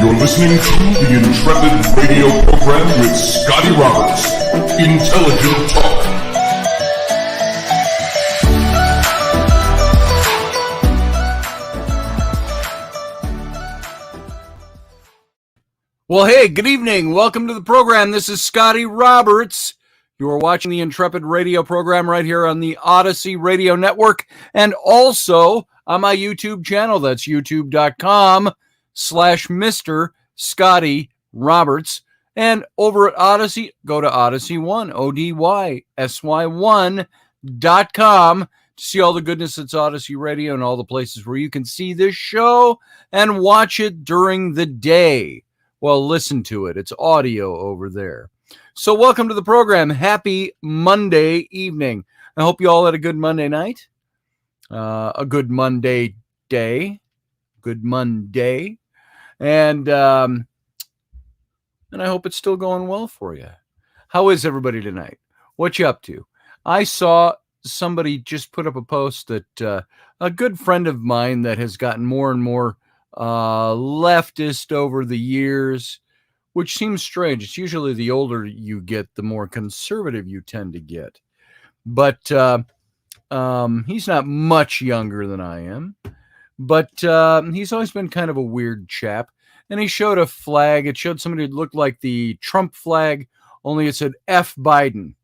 You're listening to the Intrepid radio program with Scotty Roberts. Intelligent talk. Well, hey, good evening. Welcome to the program. This is Scotty Roberts. You are watching the Intrepid radio program right here on the Odyssey Radio Network and also on my YouTube channel. That's youtube.com/Mr. Scotty Roberts. And over at Odyssey, go to Odyssey One, ODYSY1.com to see all the goodness that's Odyssey Radio and all the places where you can see this show and watch it during the day. Well, listen to it. It's audio over there. So welcome to the program. Happy Monday evening. I hope you all had a good Monday night, a good Monday day, good Monday, and I hope it's still going well for you. How is everybody tonight? What you up to? I saw somebody just put up a post that a good friend of mine that has gotten more and more leftist over the years, which seems strange. It's usually the older you get, the more conservative you tend to get. But he's not much younger than I am. But he's always been kind of a weird chap. And he showed a flag. It showed somebody that looked like the Trump flag, only it said F Biden.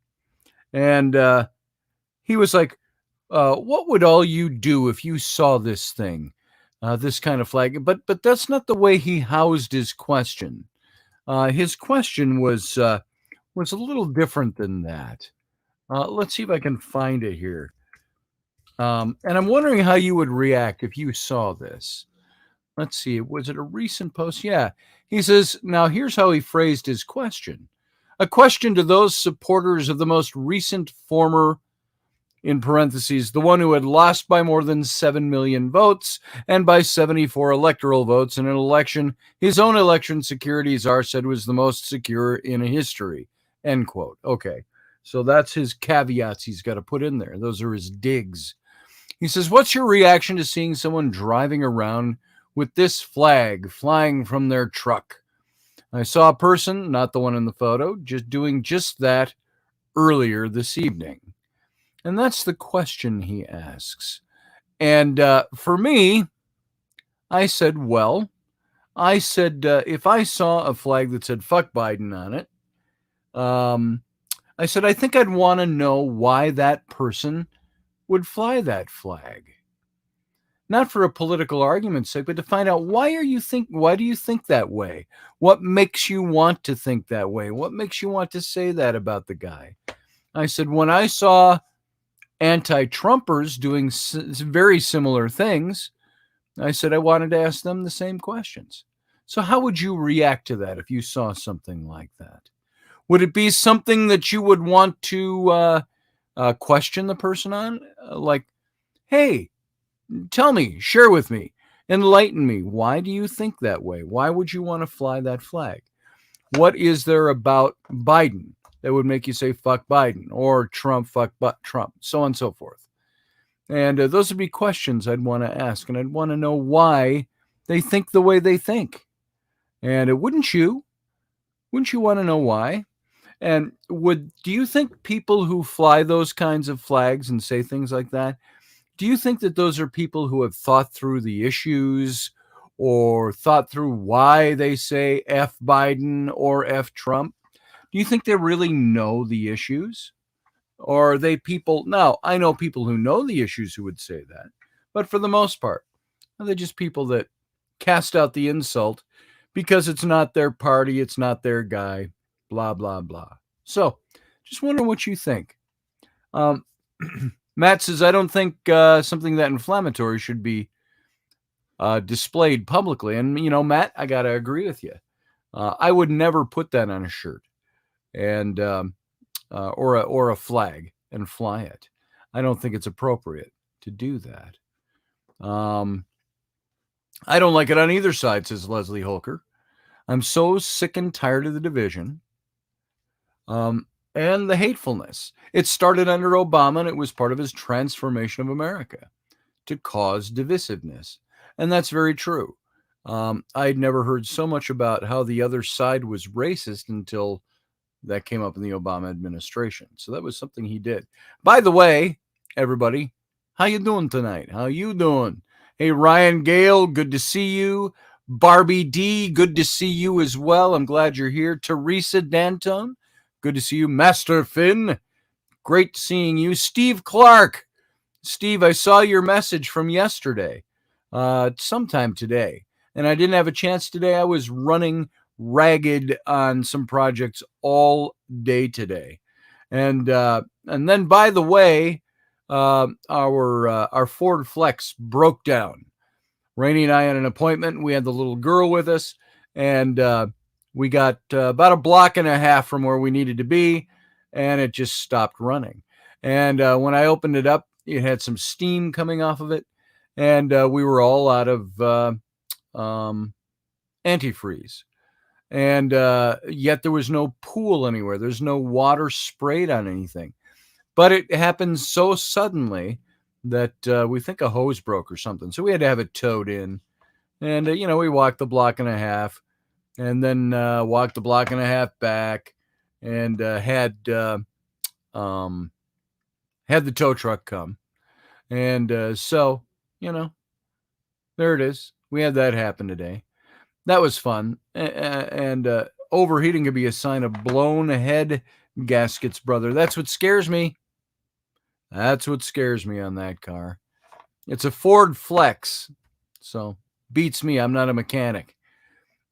And he was like, what would all you do if you saw this thing? This kind of flag, but that's not the way he housed his question. His question was a little different than that. Let's see if I can find it here. And I'm wondering how you would react if you saw this. Let's see. Was it a recent post? Yeah. He says, now here's how he phrased his question. A question to those supporters of the most recent former, in parentheses, the one who had lost by more than 7 million votes and by 74 electoral votes in an election his own election security czar said was the most secure in history, end quote. Okay, so that's his caveats he's got to put in there. Those are his digs. He says, what's your reaction to seeing someone driving around with this flag flying from their truck? I saw a person, not the one in the photo, just doing just that earlier this evening. And that's the question he asks. And for me, I said, if I saw a flag that said fuck Biden on it, I said, I think I'd want to know why that person would fly that flag. Not for a political argument's sake, but to find out why do you think that way? What makes you want to think that way? What makes you want to say that about the guy? I said, when I saw anti-Trumpers doing very similar things, I said I wanted to ask them the same questions. So how would you react to that if you saw something like that? Would it be something that you would want to question the person on? Like, hey, tell me, share with me, enlighten me. Why do you think that way? Why would you want to fly that flag? What is there about Biden that would make you say fuck Biden or Trump, fuck Trump, so on and so forth? And those would be questions I'd want to ask, and I'd want to know why they think the way they think. And wouldn't you want to know why? And do you think people who fly those kinds of flags and say things like that, do you think that those are people who have thought through the issues or thought through why they say F Biden or F Trump? Do you think they really know the issues? Or are they people? Now, I know people who know the issues who would say that. But for the most part, are they just people that cast out the insult because it's not their party, it's not their guy, blah, blah, blah. So, just wondering what you think. Matt says, I don't think something that inflammatory should be displayed publicly. And, Matt, I got to agree with you. I would never put that on a shirt. And or a flag and fly it. I don't think it's appropriate to do that. I don't like it on either side, says Leslie Holker. I'm so sick and tired of the division and the hatefulness. It started under Obama, and it was part of his transformation of America to cause divisiveness. And that's very true. I'd never heard so much about how the other side was racist until that came up in the Obama administration. So that was something he did. By the way, everybody, how you doing tonight? How you doing? Hey, Ryan Gale, good to see you. Barbie D, good to see you as well. I'm glad you're here. Teresa Dantone, good to see you. Master Finn, great seeing you. Steve Clark, Steve, I saw your message from yesterday, sometime today, and I didn't have a chance today. I was running ragged on some projects all day today, and then, by the way, our Ford Flex broke down. Rainey and I had an appointment. We had the little girl with us, and we got about a block and a half from where we needed to be, and it just stopped running. And when I opened it up, it had some steam coming off of it, and we were all out of antifreeze. And yet there was no pool anywhere. There's no water sprayed on anything. But it happened so suddenly that we think a hose broke or something. So we had to have it towed in. And, we walked the block and a half and then walked the block and a half back and had the tow truck come. And so, there it is. We had that happen today. That was fun. And overheating could be a sign of blown head gaskets, brother. That's what scares me. That's what scares me on that car. It's a Ford Flex, so beats me. I'm not a mechanic.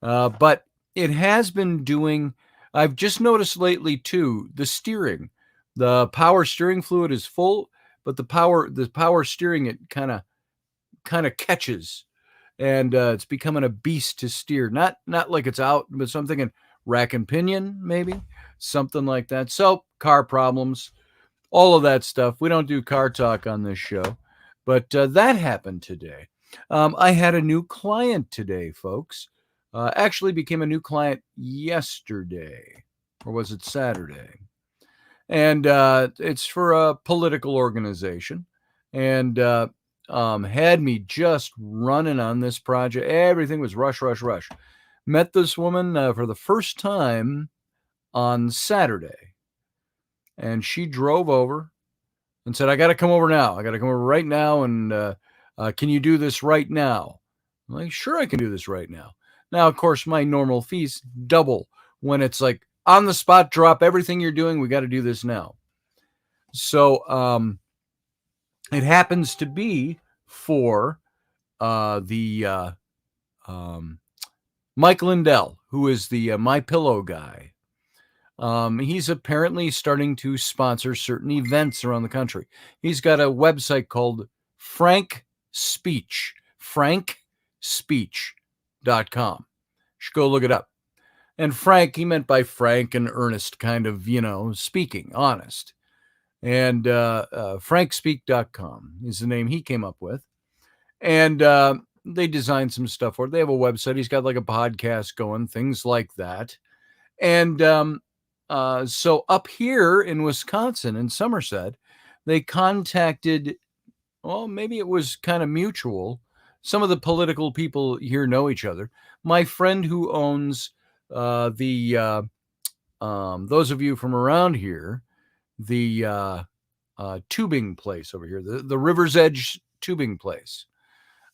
But it has been doing, I've just noticed lately too, the steering. The power steering fluid is full, but the power steering, it kind of catches. And it's becoming a beast to steer. Not like it's out, but so I'm thinking rack and pinion, maybe. Something like that. So, car problems. All of that stuff. We don't do car talk on this show, but that happened today. I had a new client today, folks. Actually became a new client yesterday, or was it Saturday? And it's for a political organization, and had me just running on this project. Everything was rush. Met this woman for the first time on Saturday. And she drove over and said, I got to come over now. I got to come over right now. And can you do this right now? I'm like, sure, I can do this right now. Now, of course, my normal fees double when it's like on the spot, drop everything you're doing. We got to do this now. So it happens to be for the Mike Lindell, who is the My Pillow guy. He's apparently starting to sponsor certain events around the country. He's got a website called Frank Speech, frankspeech.com. You should go look it up. And Frank, he meant by frank and earnest, kind of, speaking, honest. And frankspeak.com is the name he came up with. And they designed some stuff for it. They have a website. He's got like a podcast going, things like that. And so up here in Wisconsin, in Somerset, they contacted, well, maybe it was kind of mutual. Some of the political people here know each other. My friend who owns those of you from around here, the tubing place over here, the River's Edge tubing place.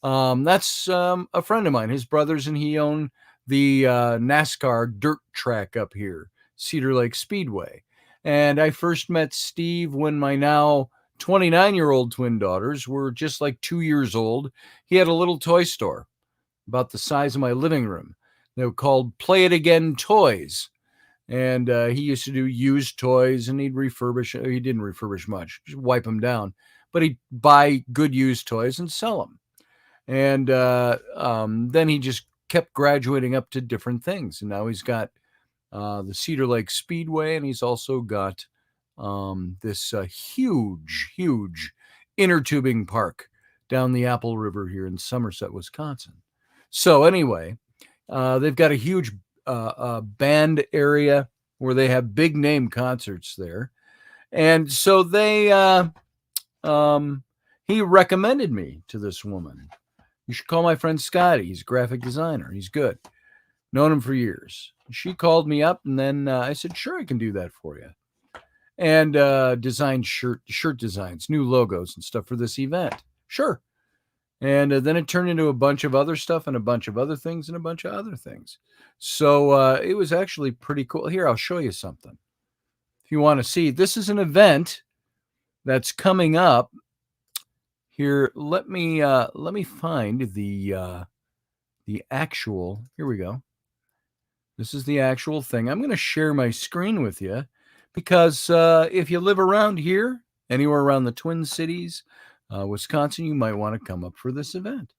That's a friend of mine. His brothers and he own the NASCAR dirt track up here, Cedar Lake Speedway. And I first met Steve when my now 29-year-old twin daughters were just like 2 years old. He had a little toy store about the size of my living room. They were called Play It Again Toys. And he used to do used toys, and he'd refurbish. He didn't refurbish much, just wipe them down. But he'd buy good used toys and sell them. And then he just kept graduating up to different things. And now he's got the Cedar Lake Speedway, and he's also got this huge inner tubing park down the Apple River here in Somerset, Wisconsin. So anyway, they've got a huge band area where they have big name concerts there. And so they he recommended me to this woman You should call my friend Scotty. He's a graphic designer. He's good. Known him for years. She called me up, and then I said, sure, I can do that for you. And design shirt designs, new logos and stuff for this event. Sure. And then it turned into a bunch of other stuff and a bunch of other things and a bunch of other things. So it was actually pretty cool. Here, I'll show you something. If you want to see, this is an event that's coming up. Here, let me find the actual. Here we go. This is the actual thing. I'm going to share my screen with you because if you live around here, anywhere around the Twin Cities, Wisconsin, you might want to come up for this event.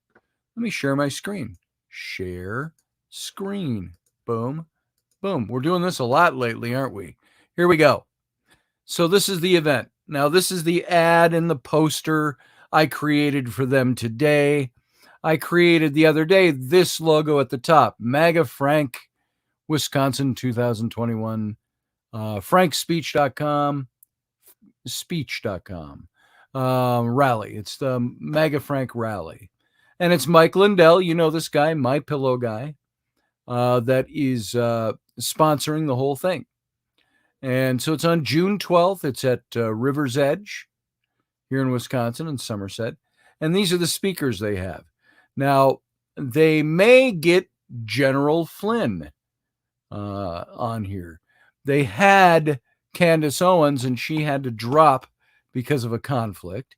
Let me share my screen. Share screen. Boom, boom. We're doing this a lot lately, aren't we? Here we go. So this is the event. Now, this is the ad and the poster I created for them today. I created the other day this logo at the top, MAGA Frank, Wisconsin 2021, frankspeech.com, speech.com. Rally. It's the MAGA Frank rally. And it's Mike Lindell. You know this guy, My Pillow guy, that is sponsoring the whole thing. And so it's on June 12th. It's at River's Edge here in Wisconsin and Somerset. And these are the speakers they have. Now, they may get General Flynn on here. They had Candace Owens, and she had to drop because of a conflict.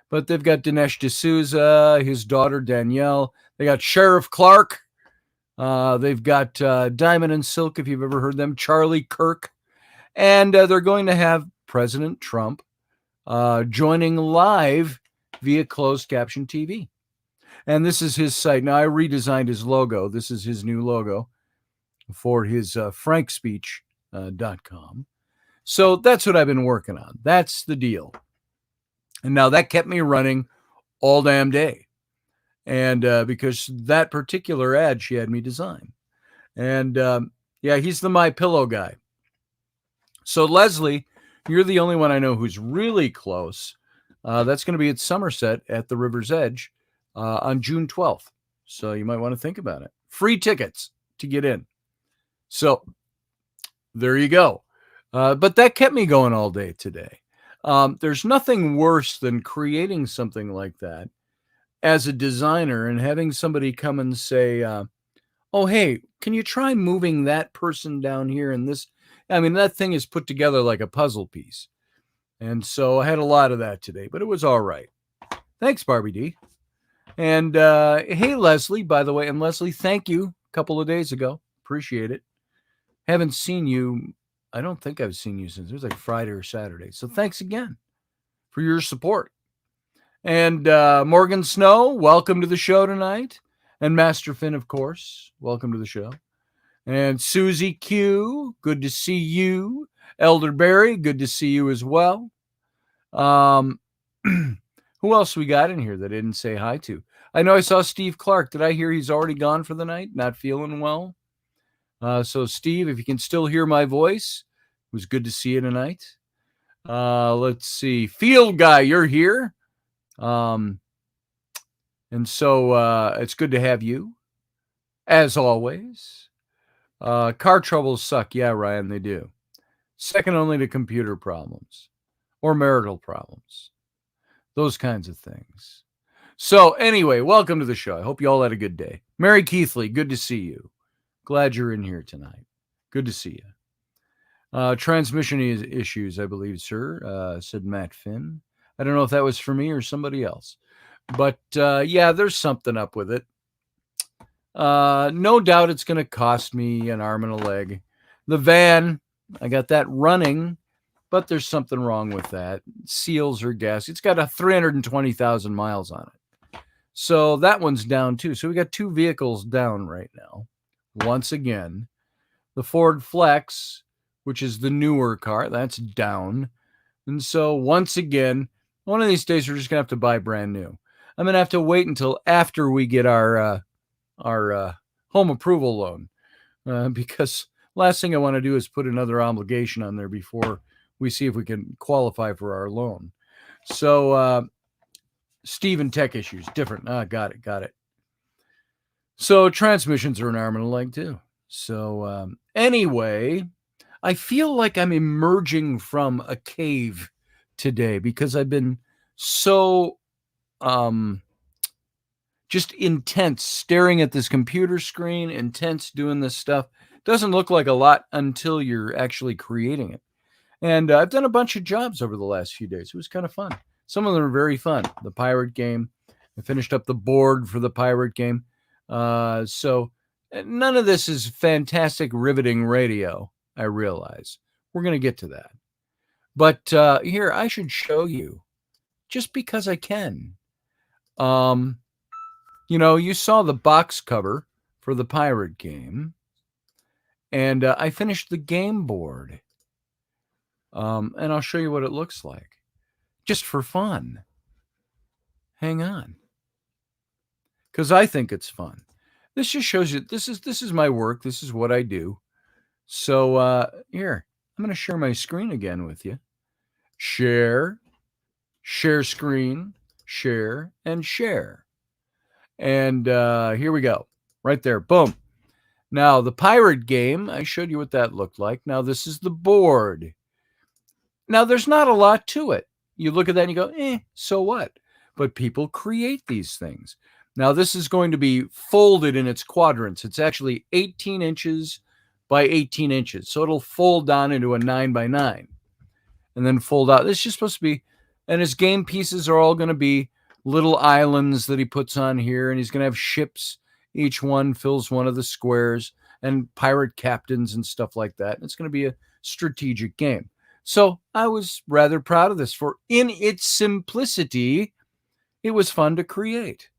But they've got Dinesh D'Souza, his daughter Danielle. They got Sheriff Clark. They've got Diamond and Silk, if you've ever heard them, Charlie Kirk. And they're going to have President Trump joining live via closed caption TV. And this is his site. Now, I redesigned his logo. This is his new logo for his frankspeech.com. So that's what I've been working on. That's the deal. And now that kept me running all damn day. And because that particular ad she had me design. And yeah, he's the My Pillow guy. So Leslie, you're the only one I know who's really close. That's going to be at Somerset at the River's Edge on June 12th. So you might want to think about it. Free tickets to get in. So there you go. But that kept me going all day today. There's nothing worse than creating something like that as a designer and having somebody come and say, oh, hey, can you try moving that person down here and this? I mean, that thing is put together like a puzzle piece. And so I had a lot of that today, but it was all right. Thanks, Barbie D. And hey, Leslie, by the way. And Leslie, thank you a couple of days ago. Appreciate it. Haven't seen you. I don't think I've seen you since it was like Friday or Saturday. So thanks again for your support. And Morgan Snow, welcome to the show tonight. And Master Finn, of course, welcome to the show. And Susie Q, good to see you. Elderberry, good to see you as well. Who else we got in here that I didn't say hi to? I know I saw Steve Clark. Did I hear he's already gone for the night? Not feeling well? So, Steve, if you can still hear my voice, it was good to see you tonight. Let's see. Field Guy, you're here. And so it's good to have you, as always. Car troubles suck. Yeah, Ryan, they do. Second only to computer problems or marital problems. Those kinds of things. So anyway, welcome to the show. I hope you all had a good day. Mary Keithley, good to see you. Glad you're in here tonight. Good to see you. Transmission issues, I believe, sir, said Matt Finn. I don't know if that was for me or somebody else. But yeah, there's something up with it. No doubt it's going to cost me an arm and a leg. The van, I got that running, but there's something wrong with that. Seals or gas. It's got 320,000 miles on it. So that one's down too. So we got two vehicles down right now. Once again, the Ford Flex, which is the newer car, that's down. And so once again, one of these days we're just going to have to buy brand new. I'm going to have to wait until after we get our home approval loan because last thing I want to do is put another obligation on there before we see if we can qualify for our loan. So Steve and tech issues, different. Got it. So transmissions are an arm and a leg too. So anyway, I feel like I'm emerging from a cave today because I've been so just intense staring at this computer screen, intense doing this stuff. Doesn't look like a lot until you're actually creating it. And I've done a bunch of jobs over the last few days. It was kind of fun. Some of them are very fun. The pirate game. I finished up the board for the pirate game. So none of this is fantastic, riveting radio, I realize. We're going to get to that. But here, I should show you, just because I can. You saw the box cover for the pirate game. And I finished the game board. And I'll show you what it looks like, just for fun. Hang on. Because I think it's fun. This just shows you, this is my work. This is what I do. So here, I'm going to share my screen again with you. Share screen, share, and share. And here we go. Right there. Boom. Now, the pirate game, I showed you what that looked like. Now, this is the board. Now, there's not a lot to it. You look at that and you go, so what? But people create these things. Now, this is going to be folded in its quadrants. It's actually 18 inches by 18 inches. So it'll fold down into a 9 by 9 and then fold out. This is just supposed to be, and his game pieces are all going to be little islands that he puts on here. And he's going to have ships. Each one fills one of the squares and pirate captains and stuff like that. And it's going to be a strategic game. So I was rather proud of this, for in its simplicity, it was fun to create.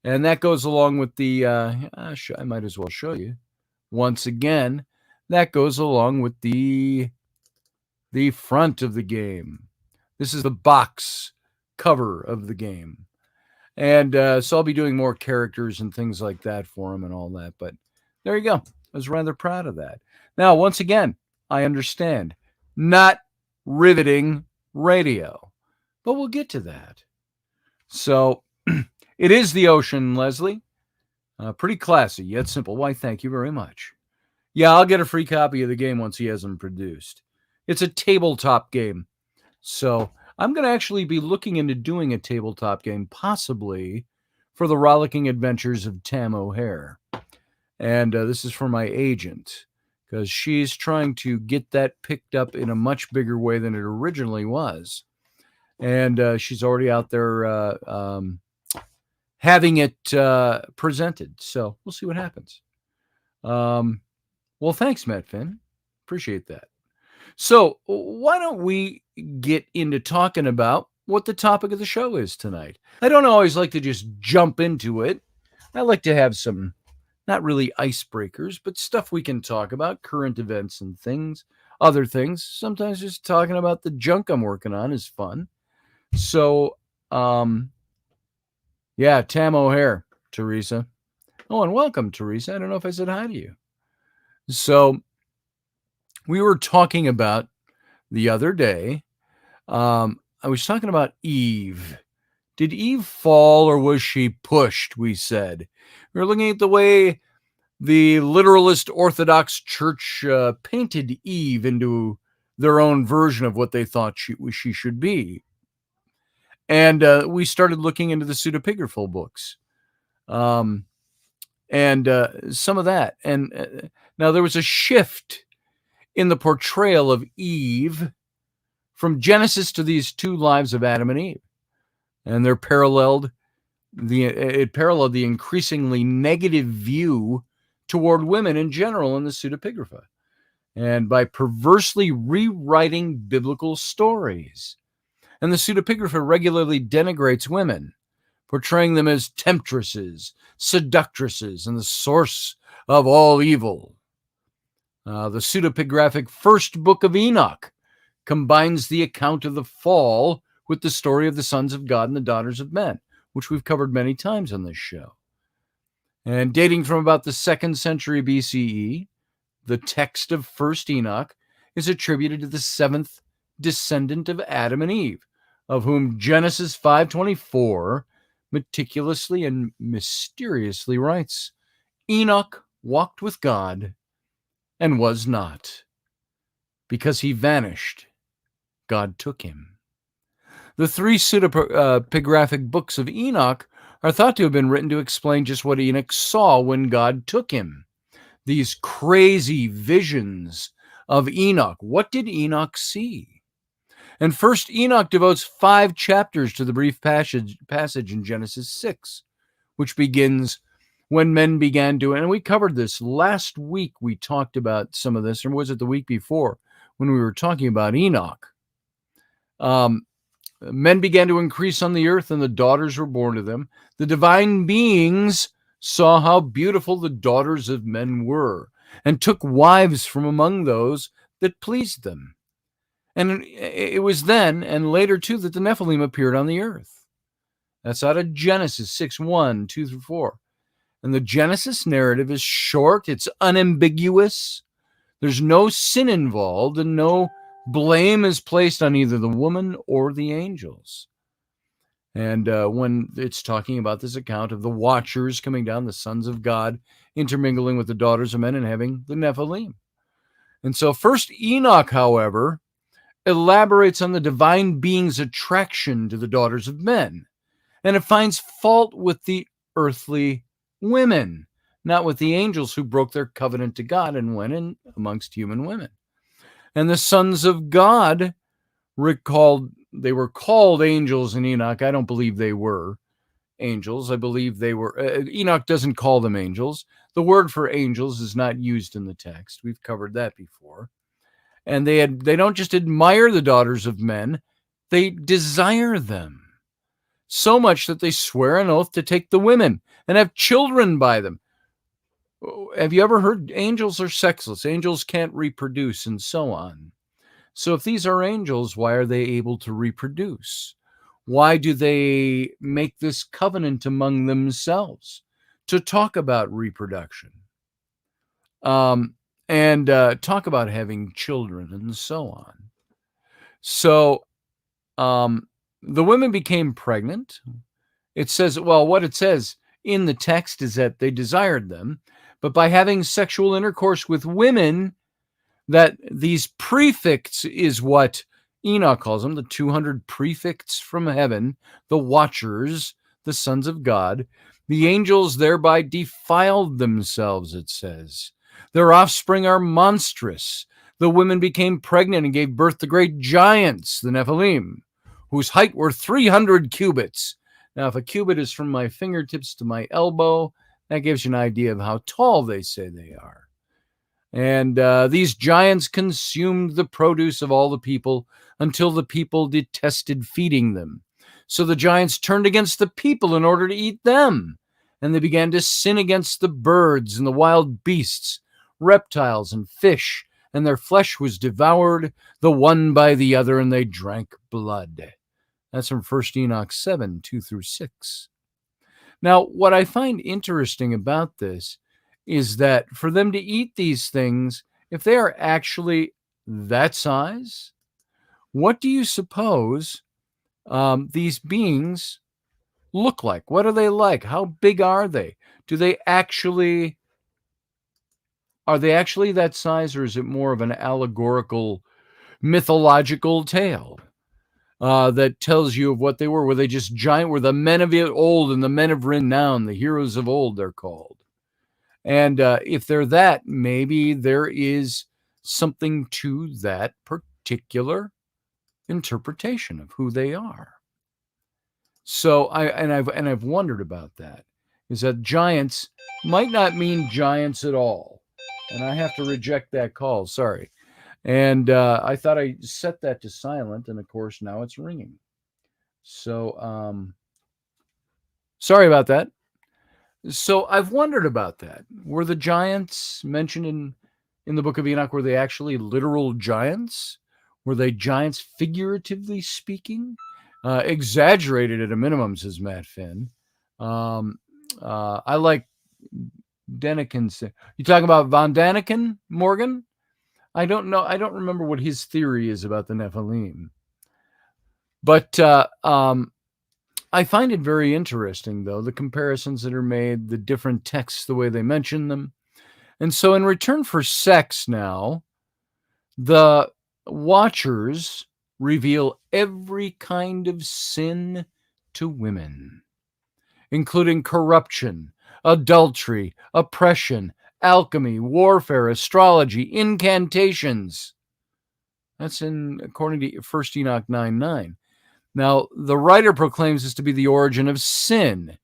And that goes along with the, I might as well show you once again, that goes along with the front of the game. This is the box cover of the game. And so I'll be doing more characters and things like that for him and all that. But there you go. I was rather proud of that. Now, once again, I understand. Not riveting radio. But we'll get to that. So it is the ocean, Leslie. Pretty classy, yet simple. Why, thank you very much. Yeah, I'll get a free copy of the game once he has them produced. It's a tabletop game. So I'm going to actually be looking into doing a tabletop game, possibly for the Rollicking Adventures of Tam O'Hare. And this is for my agent, because she's trying to get that picked up in a much bigger way than it originally was. And she's already out there having it presented. So we'll see what happens. Well, thanks, Matt Finn. Appreciate that. So why don't we get into talking about what the topic of the show is tonight? I don't always like to just jump into it. I like to have some, not really icebreakers, but stuff we can talk about, current events and things, other things. Sometimes just talking about the junk I'm working on is fun. So, yeah, Tam O'Hare, Teresa. Oh, and welcome, Teresa. I don't know if I said hi to you. So, we were talking about the other day. I was talking about Eve. Did Eve fall or was she pushed? We said. We were looking at the way the literalist Orthodox Church painted Eve into their own version of what they thought she should be. And we started looking into the pseudepigrapha books. And some of that. And now there was a shift in the portrayal of Eve from Genesis to these two lives of Adam and Eve. And it paralleled the increasingly negative view toward women in general in the pseudepigrapha. And by perversely rewriting biblical stories. And the pseudepigrapha regularly denigrates women, portraying them as temptresses, seductresses, and the source of all evil. The pseudepigraphic first book of Enoch combines the account of the fall with the story of the sons of God and the daughters of men, which we've covered many times on this show. And dating from about the 2nd century BCE, the text of First Enoch is attributed to the 7th descendant of Adam and Eve, of whom Genesis 5:24 meticulously and mysteriously writes, Enoch walked with God and was not. Because he vanished, God took him. The three pseudepigraphic books of Enoch are thought to have been written to explain just what Enoch saw when God took him. These crazy visions of Enoch. What did Enoch see? And first, Enoch devotes 5 chapters to the brief passage in Genesis 6, which begins when men began doing, and we covered this last week. We talked about some of this, or was it the week before when we were talking about Enoch? Men began to increase on the earth, and the daughters were born to them. The divine beings saw how beautiful the daughters of men were, and took wives from among those that pleased them. And it was then, and later too, that the Nephilim appeared on the earth. That's out of Genesis 6:1, 2 through 4. And the Genesis narrative is short, it's unambiguous. There's no sin involved, and no blame is placed on either the woman or the angels. And when it's talking about this account of the watchers coming down, the sons of God intermingling with the daughters of men and having the Nephilim. And so first Enoch, however, elaborates on the divine being's attraction to the daughters of men. And it finds fault with the earthly women, not with the angels who broke their covenant to God and went in amongst human women. And the sons of God they were called angels in Enoch. I don't believe they were angels. I believe they were. Enoch doesn't call them angels. The word for angels is not used in the text. We've covered that before. And they don't just admire the daughters of men, they desire them. So much that they swear an oath to take the women and have children by them. Have you ever heard angels are sexless? Angels can't reproduce and so on. So if these are angels, why are they able to reproduce? Why do they make this covenant among themselves to talk about reproduction? And talk about having children and so on. So the women became pregnant. It says, well, what it says in the text is that they desired them, but by having sexual intercourse with women, that these prefects is what Enoch calls them, the 200 prefects from heaven, the watchers, the sons of God. The angels thereby defiled themselves, it says. Their offspring are monstrous. The women became pregnant and gave birth to great giants, the Nephilim, whose height were 300 cubits. Now, if a cubit is from my fingertips to my elbow, that gives you an idea of how tall they say they are. And these giants consumed the produce of all the people until the people detested feeding them. So the giants turned against the people in order to eat them. And they began to sin against the birds and the wild beasts, reptiles and fish, and their flesh was devoured, the one by the other, and they drank blood. That's from 1 Enoch 7, 2 through 6. Now, what I find interesting about this is that for them to eat these things, if they are actually that size, what do you suppose these beings look like? What are they like? How big are they? Are they actually that size, or is it more of an allegorical, mythological tale that tells you of what they were? Were they just giant? Were the men of old and the men of renown, the heroes of old, they're called? And if they're that, maybe there is something to that particular interpretation of who they are. So I've wondered about that. Is that giants might not mean giants at all, and I have to reject that call. Sorry. And I thought I set that to silent, and of course now it's ringing. So sorry about that. So I've wondered about that. Were the giants mentioned in the book of Enoch, were they actually literal giants? Were they giants figuratively speaking? Exaggerated at a minimum, says Matt Finn. I like Daniken. You talking about Von Daniken, Morgan? I don't know. I don't remember what his theory is about the Nephilim. But I find it very interesting, though, the comparisons that are made, the different texts, the way they mention them. And so, in return for sex now, the watchers reveal every kind of sin to women, including corruption, adultery, oppression, alchemy, warfare, astrology, incantations. That's according to 1 Enoch 9:9. Now, the writer proclaims this to be the origin of sin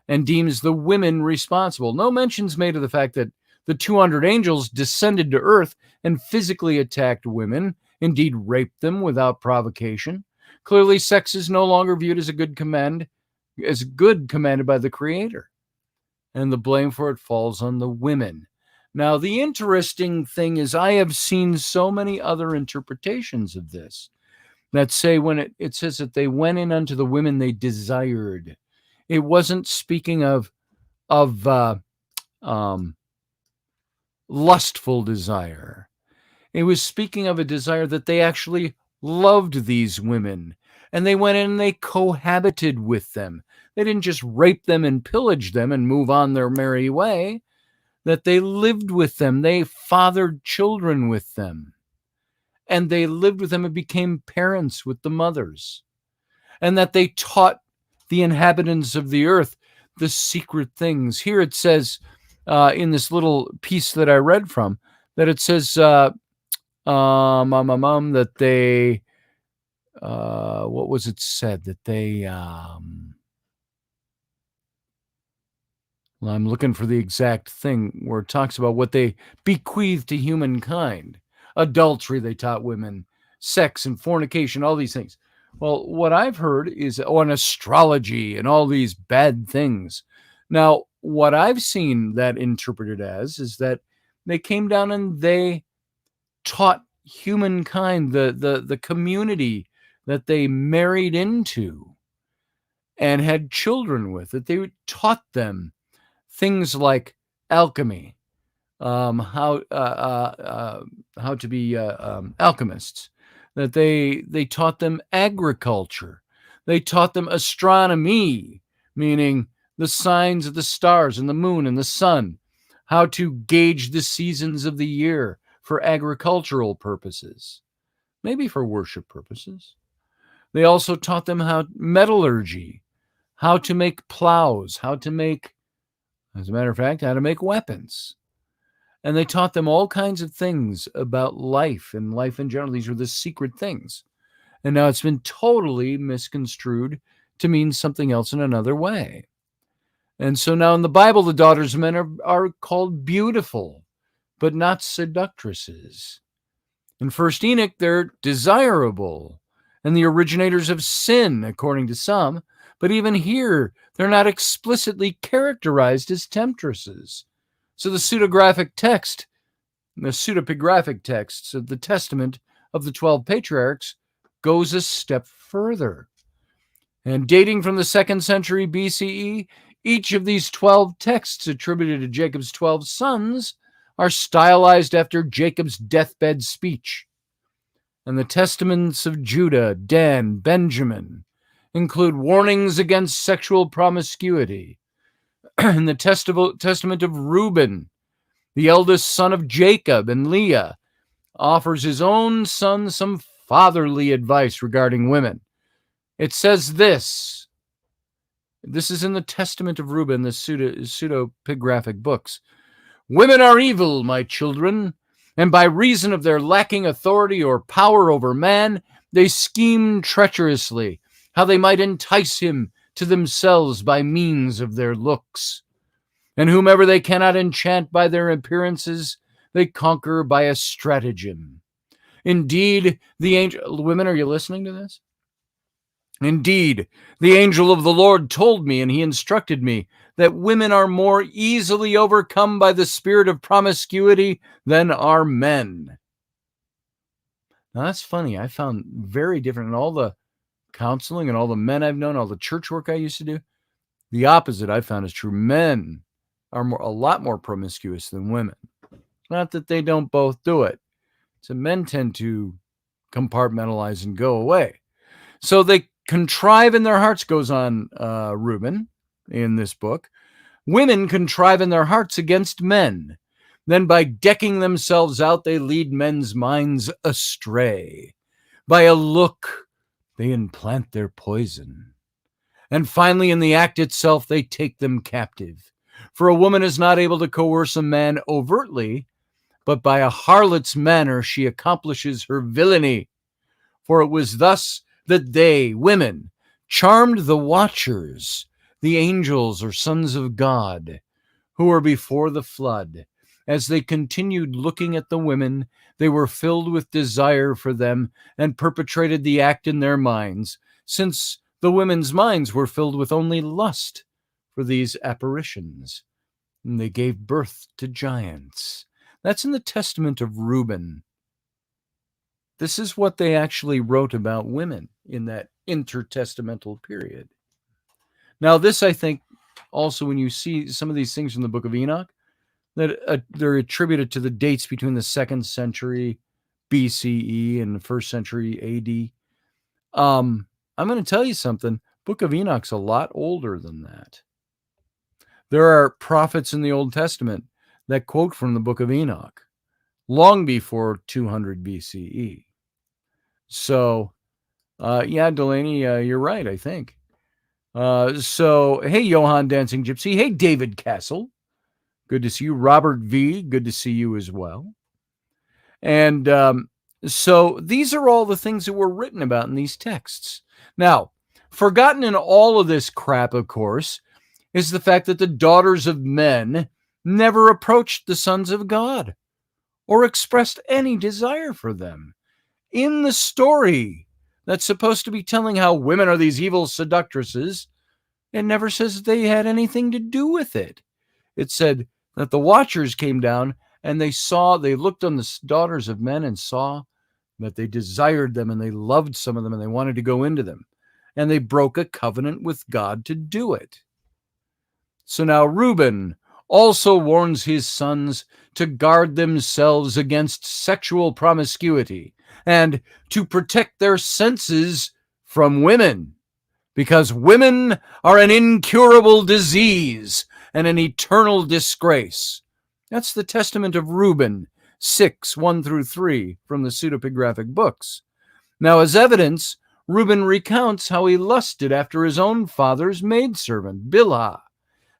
and deems the women responsible. No mention's made of the fact that the 200 angels descended to earth and physically attacked women, indeed raped them without provocation. Clearly, sex is no longer viewed as commanded by the Creator, and the blame for it falls on the women. Now, the interesting thing is I have seen so many other interpretations of this that say when it says that they went in unto the women they desired, it wasn't speaking of lustful desire. It was speaking of a desire that they actually loved these women, and they went in and they cohabited with them. They didn't just rape them and pillage them and move on their merry way, that they lived with them. They fathered children with them, and they lived with them and became parents with the mothers, and that they taught the inhabitants of the earth the secret things. Here it says in this little piece that I read from, that it says that they, what was it said? That they, well, I'm looking for the exact thing where it talks about what they bequeathed to humankind. Adultery, they taught women, sex and fornication, all these things. Well, what I've heard is on astrology and all these bad things. Now, what I've seen that interpreted as is that they came down and they taught humankind, the community that they married into and had children with, that they taught them things like alchemy, how to be alchemists, that they taught them agriculture, they taught them astronomy, meaning the signs of the stars and the moon and the sun, how to gauge the seasons of the year for agricultural purposes, maybe for worship purposes. They also taught them metallurgy, how to make plows, how to make, as a matter of fact, how to make weapons. And they taught them all kinds of things about life and life in general. These were the secret things. And now it's been totally misconstrued to mean something else in another way. And so now in the Bible, the daughters of men are called beautiful, but not seductresses. In 1 Enoch, they're desirable and the originators of sin, according to some. But even here, they're not explicitly characterized as temptresses. So the pseudepigraphic texts of the Testament of the 12 patriarchs goes a step further. And dating from the 2nd century BCE, each of these 12 texts attributed to Jacob's 12 sons are stylized after Jacob's deathbed speech. And the testaments of Judah, Dan, Benjamin include warnings against sexual promiscuity. In the testament of Reuben, the eldest son of Jacob and Leah, offers his own son some fatherly advice regarding women. It says this is in the testament of Reuben, the pseudepigraphic books. Women are evil, my children, and by reason of their lacking authority or power over man, they scheme treacherously, how they might entice him to themselves by means of their looks. And whomever they cannot enchant by their appearances, they conquer by a stratagem. Indeed, women, are you listening to this? Indeed, the angel of the Lord told me, and he instructed me, that women are more easily overcome by the spirit of promiscuity than are men. Now that's funny. I found very different in all the counseling and all the men I've known, all the church work I used to do. The opposite I found is true. Men are a lot more promiscuous than women. Not that they don't both do it. So men tend to compartmentalize and go away. So they contrive in their hearts, goes on Reuben in this book, women contrive in their hearts against men. Then by decking themselves out, they lead men's minds astray. By a look, they implant their poison. And finally, in the act itself, they take them captive. For a woman is not able to coerce a man overtly, but by a harlot's manner she accomplishes her villainy. For it was thus that they, women, charmed the watchers, the angels or sons of God, who were before the flood. As they continued looking at the women, they were filled with desire for them and perpetrated the act in their minds, since the women's minds were filled with only lust for these apparitions. And they gave birth to giants. That's in the Testament of Reuben. This is what they actually wrote about women in that intertestamental period. Now, this, I think, also when you see some of these things in the book of Enoch, that they're attributed to the dates between the 2nd century BCE and the 1st century AD. I'm going to tell you something. Book of Enoch's a lot older than that. There are prophets in the Old Testament that quote from the book of Enoch long before 200 BCE. So, yeah, Delaney, you're right, I think. So, hey, Johann Dancing Gypsy. Hey, David Castle. Good to see you. Robert V. Good to see you as well. And so these are all the things that were written about in these texts. Now, forgotten in all of this crap, of course, is the fact that the daughters of men never approached the sons of God or expressed any desire for them. In the story that's supposed to be telling how women are these evil seductresses, it never says that they had anything to do with it. It said that the watchers came down and they looked on the daughters of men and saw that they desired them and they loved some of them and they wanted to go into them. And they broke a covenant with God to do it. So now Reuben also warns his sons to guard themselves against sexual promiscuity and to protect their senses from women, because women are an incurable disease and an eternal disgrace. That's the Testament of Reuben 6, 1-3 from the pseudepigraphic books. Now, as evidence, Reuben recounts how he lusted after his own father's maidservant, Bilhah,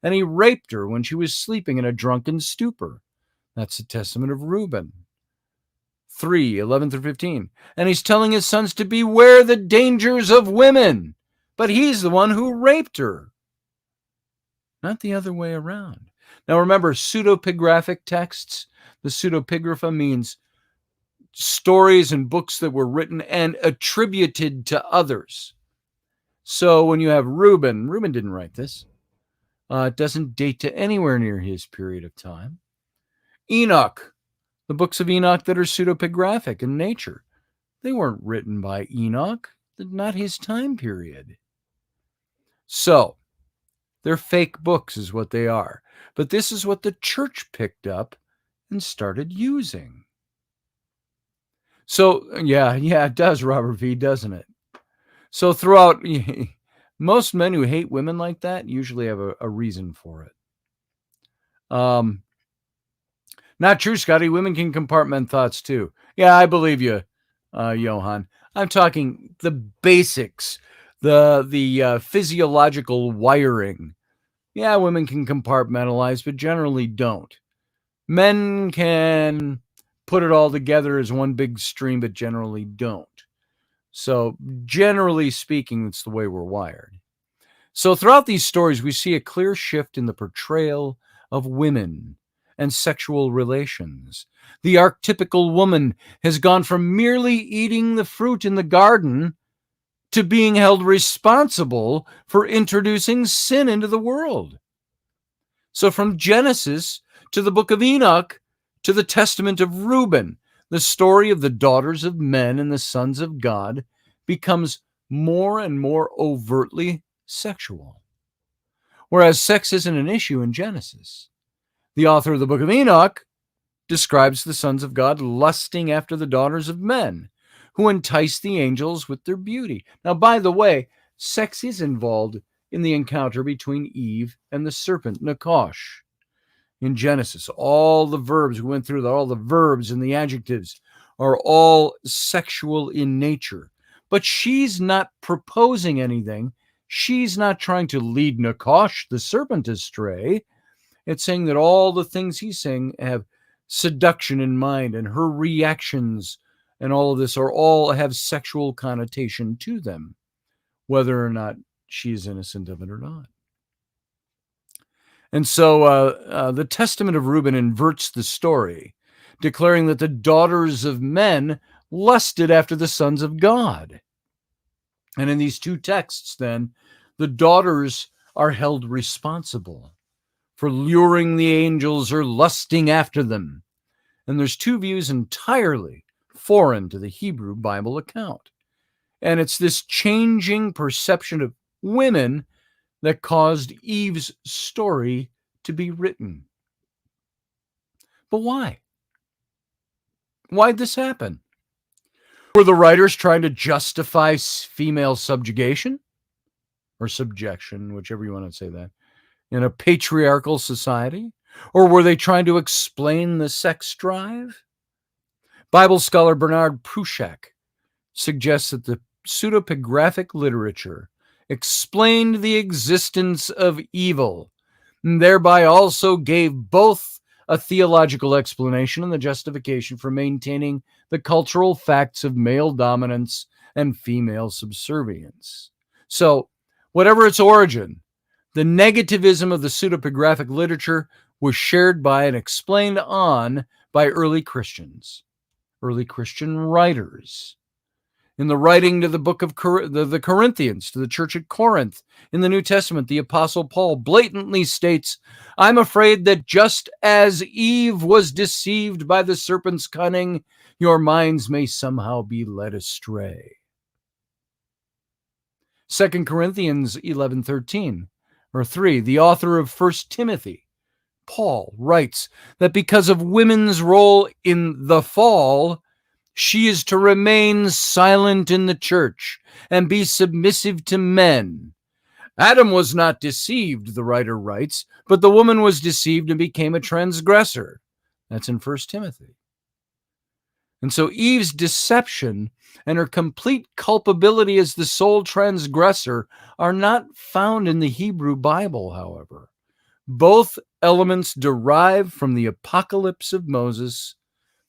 and he raped her when she was sleeping in a drunken stupor. That's the Testament of Reuben 3, 11-15. And he's telling his sons to beware the dangers of women, but he's the one who raped her, not the other way around. Now remember, pseudepigraphic texts, the pseudepigrapha means stories and books that were written and attributed to others. So when you have Reuben didn't write this. It doesn't date to anywhere near his period of time. Enoch, the books of Enoch that are pseudepigraphic in nature, they weren't written by Enoch, not his time period. So, they're fake books is what they are. But this is what the church picked up and started using. So, yeah, it does, Robert V., doesn't it? So throughout, most men who hate women like that usually have a reason for it. Not true, Scotty. Women can compartment thoughts too. Yeah, I believe you, Johan. I'm talking the basics, the physiological wiring. Yeah, women can compartmentalize, but generally don't. Men can put it all together as one big stream, but generally don't. So generally speaking, it's the way we're wired. So throughout these stories, we see a clear shift in the portrayal of women and sexual relations. The archetypical woman has gone from merely eating the fruit in the garden to being held responsible for introducing sin into the world. So from Genesis to the book of Enoch to the Testament of Reuben, the story of the daughters of men and the sons of God becomes more and more overtly sexual. Whereas sex isn't an issue in Genesis. The author of the book of Enoch describes the sons of God lusting after the daughters of men, who entice the angels with their beauty. Now, by the way, sex is involved in the encounter between Eve and the serpent, Nakash. In Genesis, all the verbs, we went through that, all the verbs and the adjectives are all sexual in nature. But she's not proposing anything. She's not trying to lead Nakash, the serpent, astray. It's saying that all the things he's saying have seduction in mind, and her reactions and all of this are all have sexual connotation to them, whether or not she's innocent of it or not. And so the Testament of Reuben inverts the story, declaring that the daughters of men lusted after the sons of God. And in these two texts, then, the daughters are held responsible for luring the angels or lusting after them. And there's two views entirely foreign to the Hebrew Bible account. And it's this changing perception of women that caused Eve's story to be written. But why? Why'd this happen? Were the writers trying to justify female subjugation or subjection, whichever you want to say that, in a patriarchal society? Or were they trying to explain the sex drive? Bible scholar Bernard Prushak suggests that the pseudepigraphic literature explained the existence of evil, and thereby also gave both a theological explanation and the justification for maintaining the cultural facts of male dominance and female subservience. So, whatever its origin, the negativism of the pseudepigraphic literature was shared by and explained on by early Christians, early Christian writers. In the writing to the book of the Corinthians, to the church at Corinth, in the New Testament, the Apostle Paul blatantly states, "I'm afraid that just as Eve was deceived by the serpent's cunning, your minds may somehow be led astray." 2 Corinthians 11:13, or 3, the author of 1 Timothy, Paul, writes that because of women's role in the fall, she is to remain silent in the church and be submissive to men. Adam was not deceived, the writer writes, but the woman was deceived and became a transgressor. That's in 1 Timothy. And so Eve's deception and her complete culpability as the sole transgressor are not found in the Hebrew Bible, however. Both elements derive from the Apocalypse of Moses,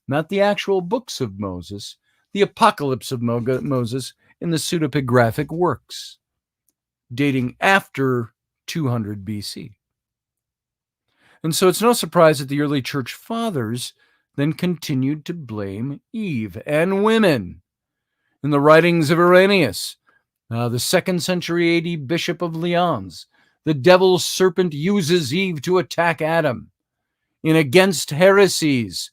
not the actual books of Moses, the Apocalypse of Moses in the pseudepigraphic works, dating after 200 BC. And so it's no surprise that the early church fathers then continued to blame Eve and women. In the writings of Irenaeus, the 2nd century AD bishop of Lyons, the devil's serpent uses Eve to attack Adam. In Against Heresies,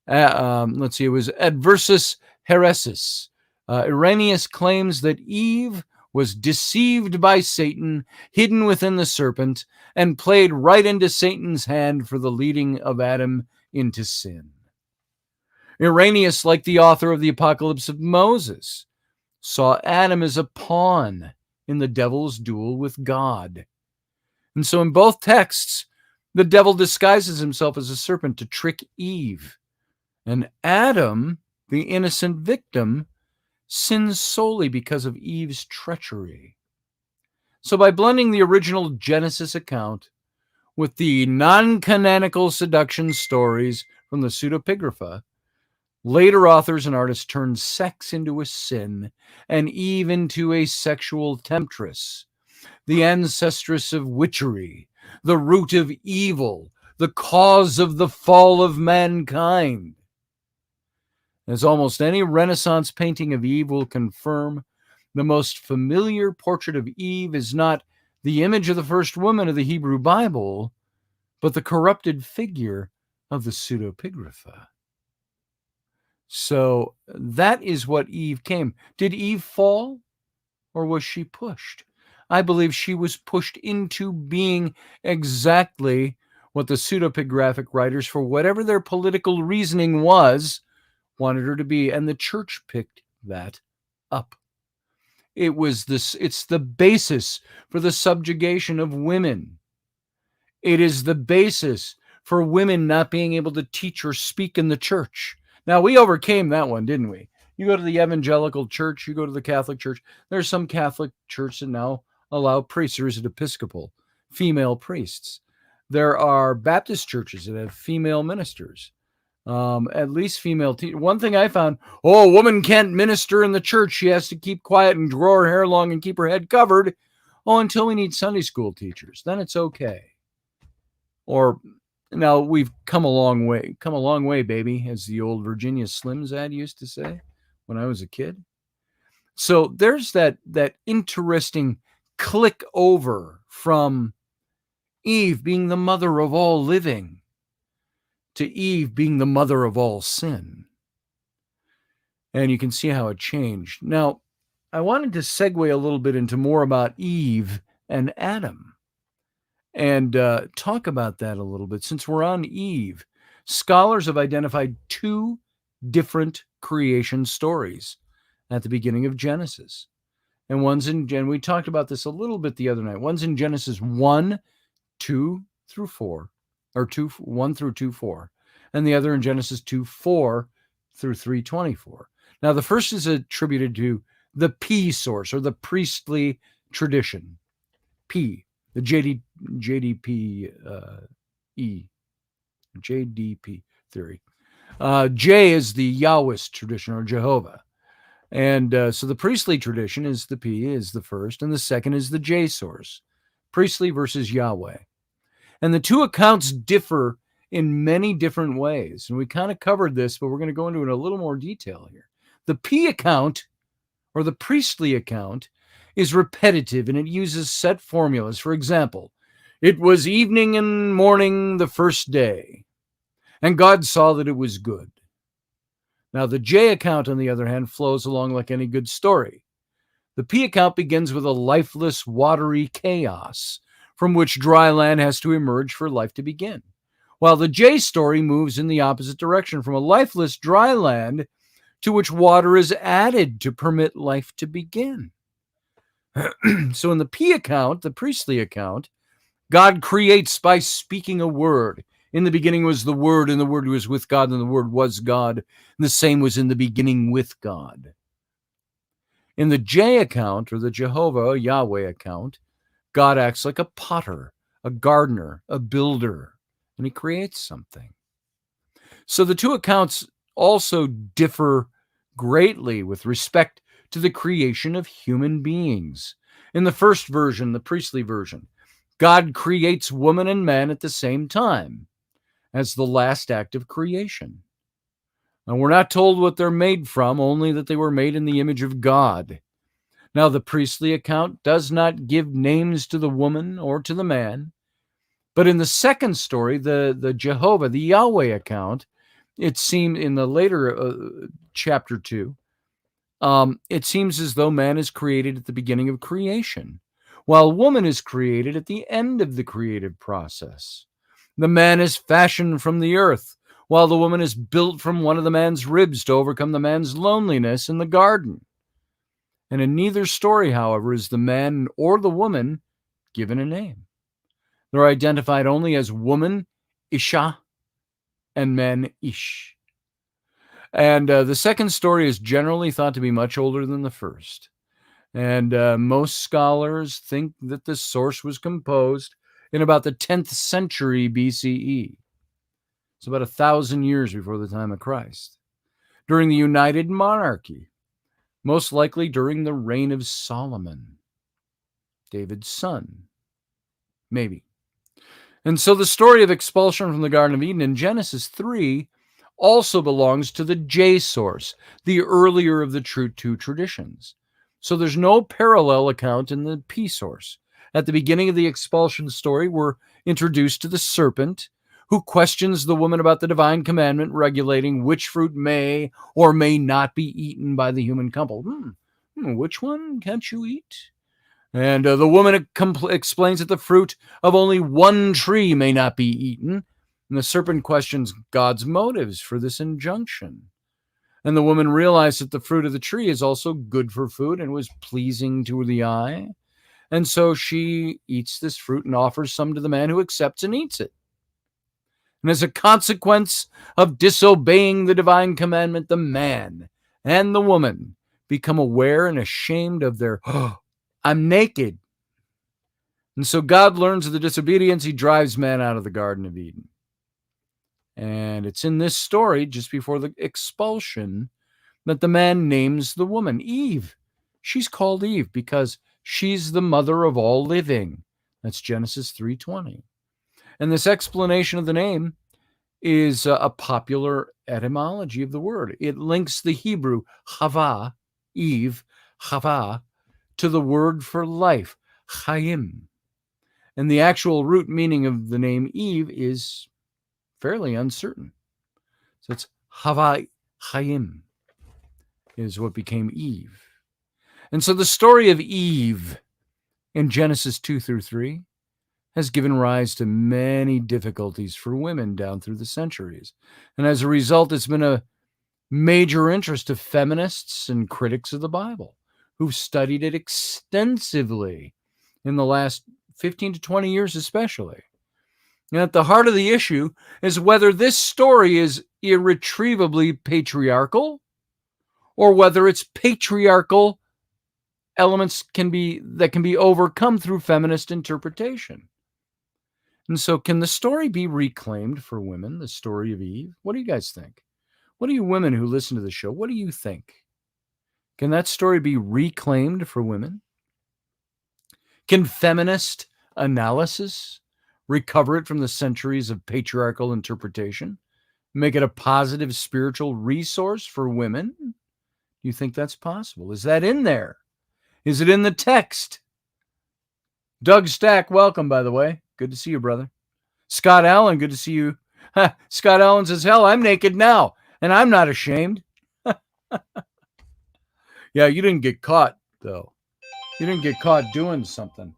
it was Adversus Heresis. Irenaeus claims that Eve was deceived by Satan, hidden within the serpent, and played right into Satan's hand for the leading of Adam into sin. Irenaeus, like the author of the Apocalypse of Moses, saw Adam as a pawn in the devil's duel with God. And so in both texts, the devil disguises himself as a serpent to trick Eve. And Adam, the innocent victim, sins solely because of Eve's treachery. So by blending the original Genesis account with the non-canonical seduction stories from the pseudepigrapha, later authors and artists turned sex into a sin and Eve into a sexual temptress, the ancestress of witchery, the root of evil, the cause of the fall of mankind. As almost any Renaissance painting of Eve will confirm, the most familiar portrait of Eve is not the image of the first woman of the Hebrew Bible, but the corrupted figure of the pseudepigrapha. So that is what Eve came. Did Eve fall, or was she pushed? I believe she was pushed into being exactly what the pseudepigraphic writers, for whatever their political reasoning was, wanted her to be, and the church picked that up. It's the basis for the subjugation of women. It is the basis for women not being able to teach or speak in the church. Now, we overcame that one, didn't we? You go to the evangelical church, you go to the Catholic church. There's some Catholic church that now allow priests. There is an Episcopal, female priests. There are Baptist churches that have female ministers, at least female teachers. One thing I found, a woman can't minister in the church. She has to keep quiet and grow her hair long and keep her head covered. Until we need Sunday school teachers. Then it's okay. Or now we've come a long way, baby, as the old Virginia Slims ad used to say when I was a kid. So there's that interesting click over from Eve being the mother of all living to Eve being the mother of all sin. And you can see how it changed. Now, I wanted to segue a little bit into more about Eve and Adam. And talk about that a little bit. Since we're on Eve, scholars have identified two different creation stories at the beginning of Genesis. And we talked about this a little bit the other night. One's in Genesis 1, 2 through 4, or 1 through 2:4, and the other in Genesis 2:4 through 3:24. Now, the first is attributed to the P source, or the priestly tradition. P. The JDP theory. J is the Yahwist tradition, or Jehovah. And so the priestly tradition is the P, is the first, and the second is the J source. Priestly versus Yahweh. And the two accounts differ in many different ways. And we kind of covered this, but we're going to go into it in a little more detail here. The P account, or the priestly account, is repetitive and it uses set formulas. For example, it was evening and morning the first day, and God saw that it was good. Now, the J account, on the other hand, flows along like any good story. The P account begins with a lifeless, watery chaos from which dry land has to emerge for life to begin, while the J story moves in the opposite direction, from a lifeless, dry land to which water is added to permit life to begin. So in the P account, the priestly account, God creates by speaking a word. In the beginning was the Word, and the Word was with God, and the Word was God. And the same was in the beginning with God. In the J account, or the Jehovah, Yahweh account, God acts like a potter, a gardener, a builder, and he creates something. So the two accounts also differ greatly with respect to the creation of human beings. In the first version, the priestly version, God creates woman and man at the same time as the last act of creation. And we're not told what they're made from, only that they were made in the image of God. Now, the priestly account does not give names to the woman or to the man, but in the second story, the Jehovah, the Yahweh account, it seemed in the later chapter 2, it seems as though man is created at the beginning of creation, while woman is created at the end of the creative process. The man is fashioned from the earth, while the woman is built from one of the man's ribs to overcome the man's loneliness in the garden. And in neither story, however, is the man or the woman given a name. They're identified only as woman, Isha, and man, Ish. And the second story is generally thought to be much older than the first. And most scholars think that the source was composed in about the 10th century BCE. It's about 1,000 years before the time of Christ, during the United Monarchy, most likely during the reign of Solomon, David's son, maybe. And so the story of expulsion from the Garden of Eden in Genesis 3 also belongs to the J source, the earlier of the true two traditions. So there's no parallel account in the P source. At the beginning of the expulsion story, we're introduced to the serpent, who questions the woman about the divine commandment regulating which fruit may or may not be eaten by the human couple. Which one can't you eat? And the woman explains that the fruit of only one tree may not be eaten. And the serpent questions God's motives for this injunction. And the woman realized that the fruit of the tree is also good for food and was pleasing to the eye. And so she eats this fruit and offers some to the man who accepts and eats it. And as a consequence of disobeying the divine commandment, the man and the woman become aware and ashamed of their, oh, I'm naked. And so God learns of the disobedience. He drives man out of the Garden of Eden. And it's in this story, just before the expulsion, that the man names the woman Eve. She's called Eve because she's the mother of all living. That's Genesis 3:20. And this explanation of the name is a popular etymology of the word. It links the Hebrew Hava, Eve, Hava, to the word for life, Chaim. And the actual root meaning of the name Eve is fairly uncertain. So it's Hava Chaim is what became Eve. And so the story of Eve in Genesis 2-3 has given rise to many difficulties for women down through the centuries. And as a result, it's been a major interest of feminists and critics of the Bible who've studied it extensively in the last 15 to 20 years especially. And at the heart of the issue is whether this story is irretrievably patriarchal or whether its patriarchal elements can be overcome through feminist interpretation. And so can the story be reclaimed for women, the story of Eve? What do you guys think? What do you women who listen to the show, what do you think? Can that story be reclaimed for women? Can feminist analysis recover it from the centuries of patriarchal interpretation? Make it a positive spiritual resource for women? Do you think that's possible? Is that in there? Is it in the text? Doug Stack, welcome, by the way. Good to see you, brother. Scott Allen, good to see you. Scott Allen says, hell, I'm naked now, and I'm not ashamed. Yeah, you didn't get caught, though. You didn't get caught doing something.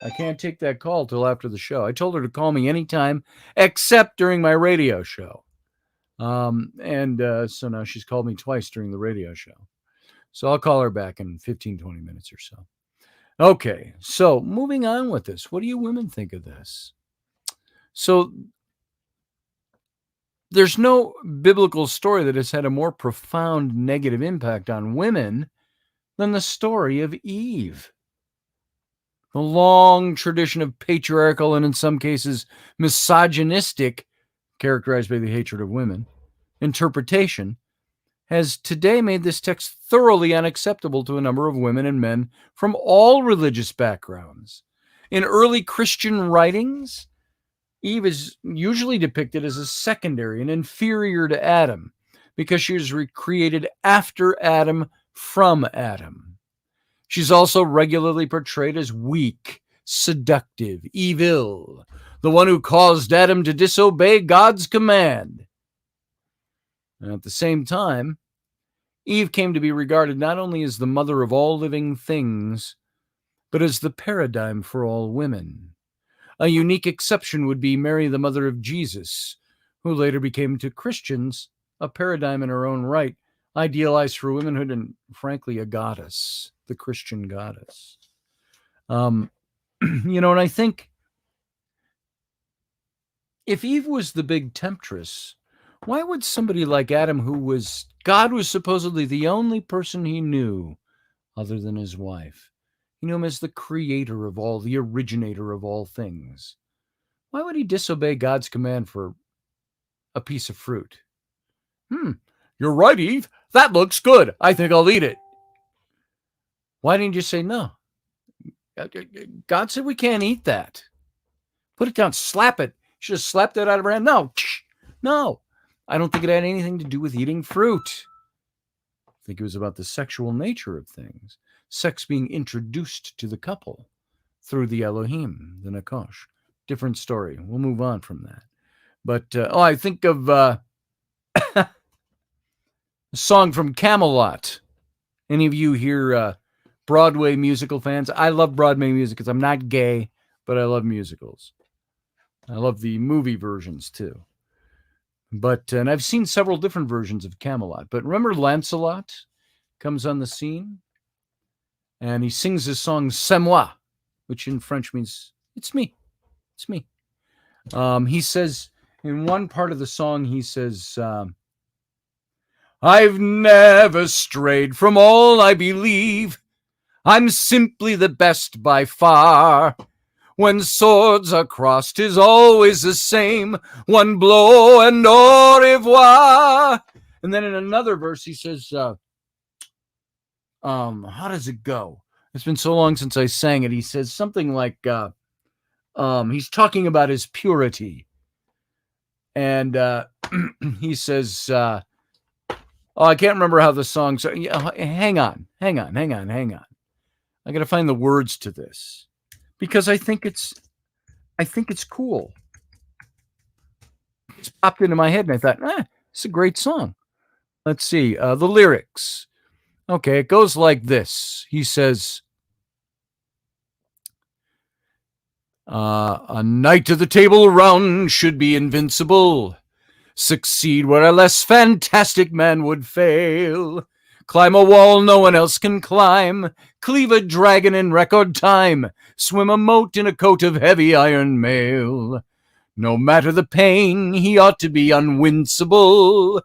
I can't take that call till after the show. I told her to call me anytime except during my radio show. So now she's called me twice during the radio show. So I'll call her back in 15, 20 minutes or so. Okay, so moving on with this. What do you women think of this? So there's no biblical story that has had a more profound negative impact on women than the story of Eve. The long tradition of patriarchal and in some cases misogynistic, characterized by the hatred of women, interpretation has today made this text thoroughly unacceptable to a number of women and men from all religious backgrounds. In early Christian writings, Eve is usually depicted as a secondary and inferior to Adam because she was recreated after Adam from Adam. She's also regularly portrayed as weak, seductive, evil, the one who caused Adam to disobey God's command. And at the same time, Eve came to be regarded not only as the mother of all living things, but as the paradigm for all women. A unique exception would be Mary, the mother of Jesus, who later became to Christians a paradigm in her own right, idealized for womanhood and, frankly, a goddess, the Christian goddess. And I think if Eve was the big temptress, why would somebody like Adam, God was supposedly the only person he knew other than his wife? He knew him as the creator of all, the originator of all things. Why would he disobey God's command for a piece of fruit? You're right, Eve. That looks good. I think I'll eat it. Why didn't you say no? God said we can't eat that. Put it down. Slap it. You should have slapped that out of her hand. No. I don't think it had anything to do with eating fruit. I think it was about the sexual nature of things. Sex being introduced to the couple through the Elohim, the Nakosh. Different story. We'll move on from that. But, I think of a song from Camelot. Any of you here Broadway musical fans? I love Broadway musicals. I'm not gay, but I love musicals. I love the movie versions, too. But and I've seen several different versions of Camelot. But remember, Lancelot comes on the scene, and he sings his song "C'est moi," which in French means "It's me, it's me." He says in one part of the song, he says, "I've never strayed from all I believe. I'm simply the best by far. When swords are crossed, 'tis always the same. One blow and au revoir." And then in another verse, he says, how does it go? It's been so long since I sang it. He says something like, he's talking about his purity. And he says, oh, I can't remember how the song. So, hang on. I got to find the words to this because I think it's cool. It's popped into my head, and I thought, it's a great song. Let's see the lyrics. Okay, it goes like this. He says, "A knight of the table round should be invincible. Succeed where a less fantastic man would fail. Climb a wall no one else can climb. Cleave a dragon in record time. Swim a moat in a coat of heavy iron mail. No matter the pain, he ought to be unwincible.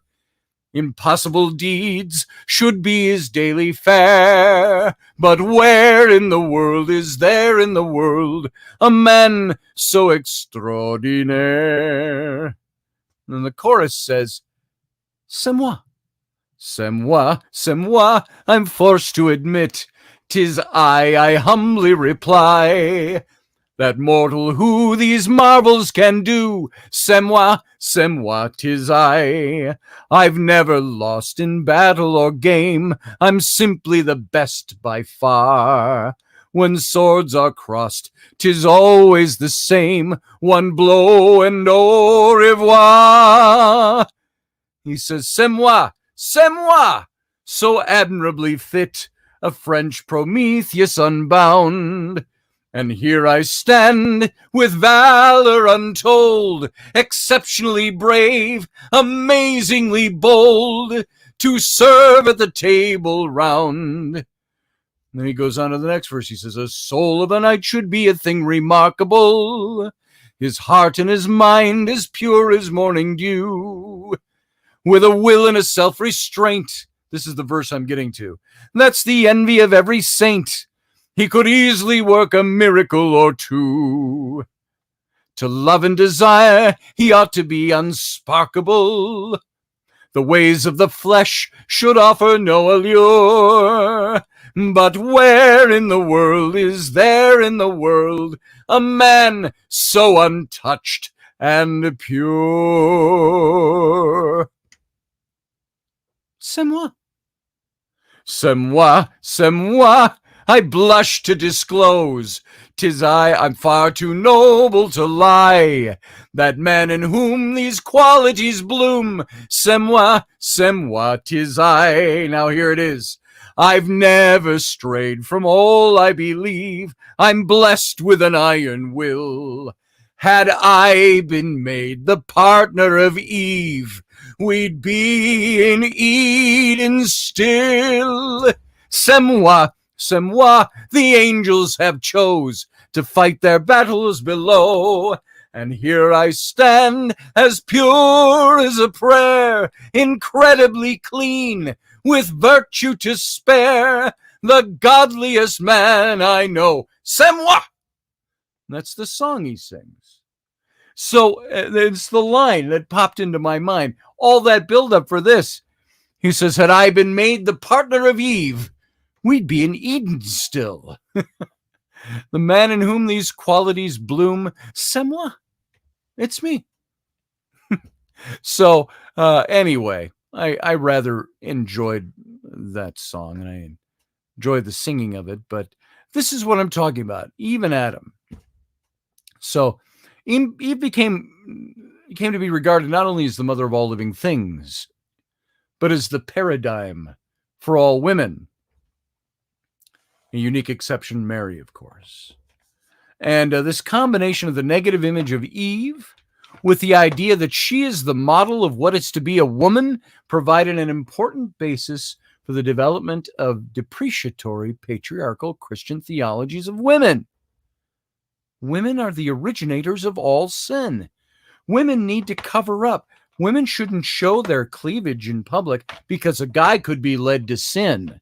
Impossible deeds should be his daily fare. But where in the world is there in the world a man so extraordinaire?" And the chorus says, "C'est moi, c'est moi, c'est moi, I'm forced to admit, 'tis I humbly reply. That mortal who these marvels can do, c'est moi, 'tis I. I've never lost in battle or game, I'm simply the best by far. When swords are crossed, 'tis always the same, one blow and au revoir." He says, c'est moi, so admirably fit, a French Prometheus unbound. And here I stand, with valor untold, exceptionally brave, amazingly bold, to serve at the table round. And then he goes on to the next verse. He says, "A soul of a knight should be a thing remarkable. His heart and his mind as pure as morning dew. With a will and a self-restraint." This is the verse I'm getting to. "That's the envy of every saint. He could easily work a miracle or two. To love and desire, he ought to be unsparkable. The ways of the flesh should offer no allure. But where in the world is there in the world a man so untouched and pure?" C'est moi. C'est moi, c'est moi. I blush to disclose, 'tis I'm far too noble to lie. That man in whom these qualities bloom, c'est moi, 'tis I. Now here it is. I've never strayed from all I believe. I'm blessed with an iron will. Had I been made the partner of Eve, we'd be in Eden still. C'est moi, the angels have chose to fight their battles below. And here I stand, as pure as a prayer, incredibly clean, with virtue to spare, the godliest man I know. C'est moi! That's the song he sings. So it's the line that popped into my mind. All that buildup for this. He says, had I been made the partner of Eve, we'd be in Eden still. The man in whom these qualities bloom, c'est moi. It's me. So anyway, I rather enjoyed that song, and I enjoyed the singing of it, but this is what I'm talking about, Eve and Adam. So Eve came to be regarded not only as the mother of all living things, but as the paradigm for all women. A unique exception, Mary, of course. And this combination of the negative image of Eve with the idea that she is the model of what it's to be a woman, provided an important basis for the development of depreciatory patriarchal Christian theologies of women. Women are the originators of all sin. Women need to cover up. Women shouldn't show their cleavage in public because a guy could be led to sin.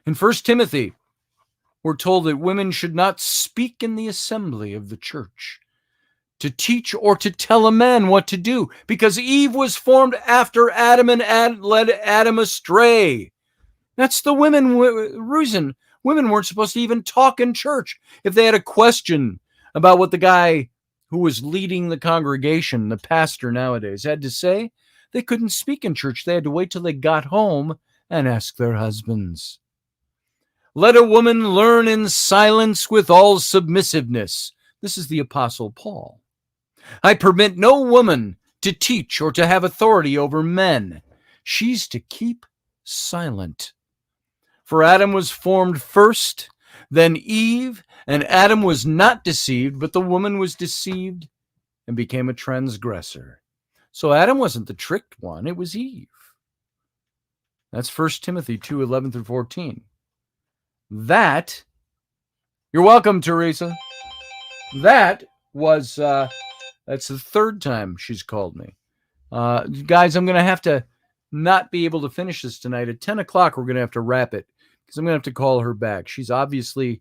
In 1 Timothy, we're told that women should not speak in the assembly of the church, to teach or to tell a man what to do, because Eve was formed after Adam and led Adam astray. That's the reason women weren't supposed to even talk in church. If they had a question about what the guy who was leading the congregation, the pastor nowadays, had to say, they couldn't speak in church. They had to wait till they got home and ask their husbands. Let a woman learn in silence with all submissiveness. This is the Apostle Paul. I permit no woman to teach or to have authority over men. She's to keep silent. For Adam was formed first, then Eve, and Adam was not deceived, but the woman was deceived and became a transgressor. So Adam wasn't the tricked one, it was Eve. That's 1 Timothy 2:11 through 14. That, you're welcome, Teresa. That was, that's the third time she's called me. Guys, I'm going to have to not be able to finish this tonight. At 10 o'clock, we're going to have to wrap it because I'm going to have to call her back. She's obviously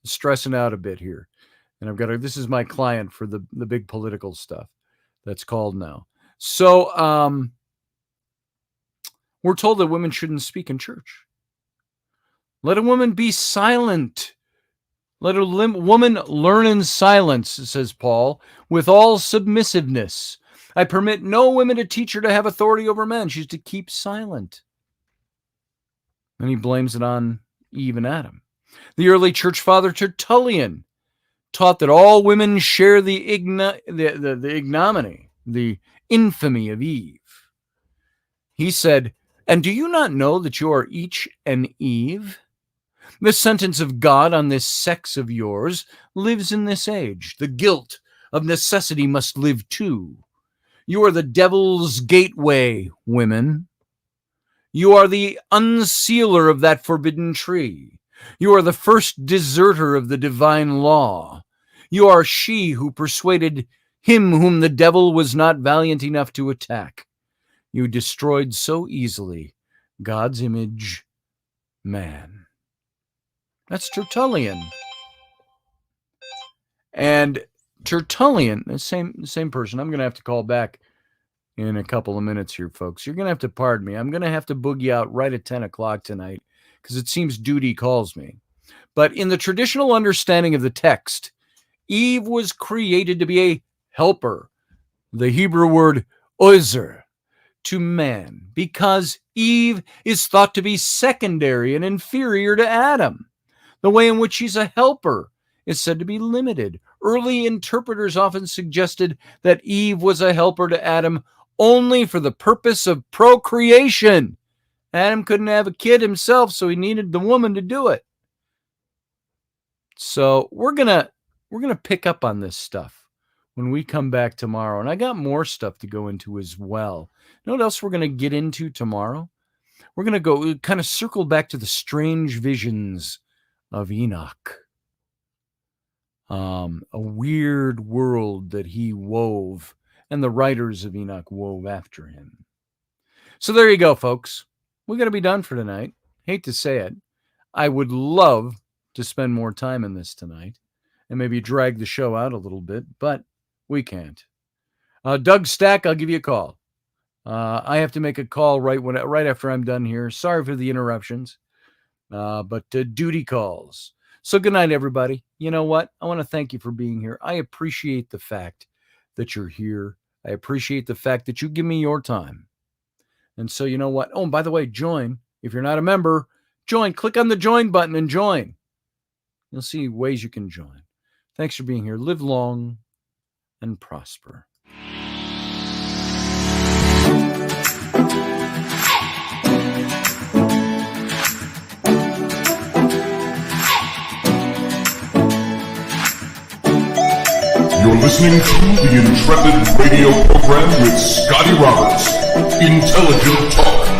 stressing out a bit here. And I've got to, this is my client for the big political stuff that's called now. So we're told that women shouldn't speak in church. Let a woman be silent. Let a woman learn in silence, says Paul, with all submissiveness. I permit no women to teach her to have authority over men. She's to keep silent. And he blames it on Eve and Adam. The early church father Tertullian taught that all women share the ignominy, the infamy of Eve. He said, and do you not know that you are each an Eve? The sentence of God on this sex of yours lives in this age. The guilt of necessity must live too. You are the devil's gateway, women. You are the unsealer of that forbidden tree. You are the first deserter of the divine law. You are she who persuaded him whom the devil was not valiant enough to attack. You destroyed so easily God's image, man. That's Tertullian. And Tertullian, the same person. I'm going to have to call back in a couple of minutes here, folks. You're going to have to pardon me. I'm going to have to boogie out right at 10 o'clock tonight because it seems duty calls me. But in the traditional understanding of the text, Eve was created to be a helper. The Hebrew word ozer, to man, because Eve is thought to be secondary and inferior to Adam. The way in which she's a helper is said to be limited. Early interpreters often suggested that Eve was a helper to Adam only for the purpose of procreation. Adam couldn't have a kid himself, so he needed the woman to do it. So we're gonna pick up on this stuff when we come back tomorrow. And I got more stuff to go into as well. You know what else we're going to get into tomorrow? We're going to go kind of circle back to the strange visions of Enoch. A weird world that he wove, and the writers of Enoch wove after him. So there you go, folks. We're going to be done for tonight. Hate to say it. I would love to spend more time in this tonight and maybe drag the show out a little bit, but we can't. Doug Stack, I'll give you a call. I have to make a call right after I'm done here. Sorry for the interruptions, but duty calls. So good night, everybody. You know what? I want to thank you for being here. I appreciate the fact that you're here. I appreciate the fact that you give me your time. And so you know what? Oh, and by the way, join. If you're not a member, join. Click on the join button and join. You'll see ways you can join. Thanks for being here. Live long and prosper. You're listening to the Intrepid radio program with Scotty Roberts. Intelligent Talk.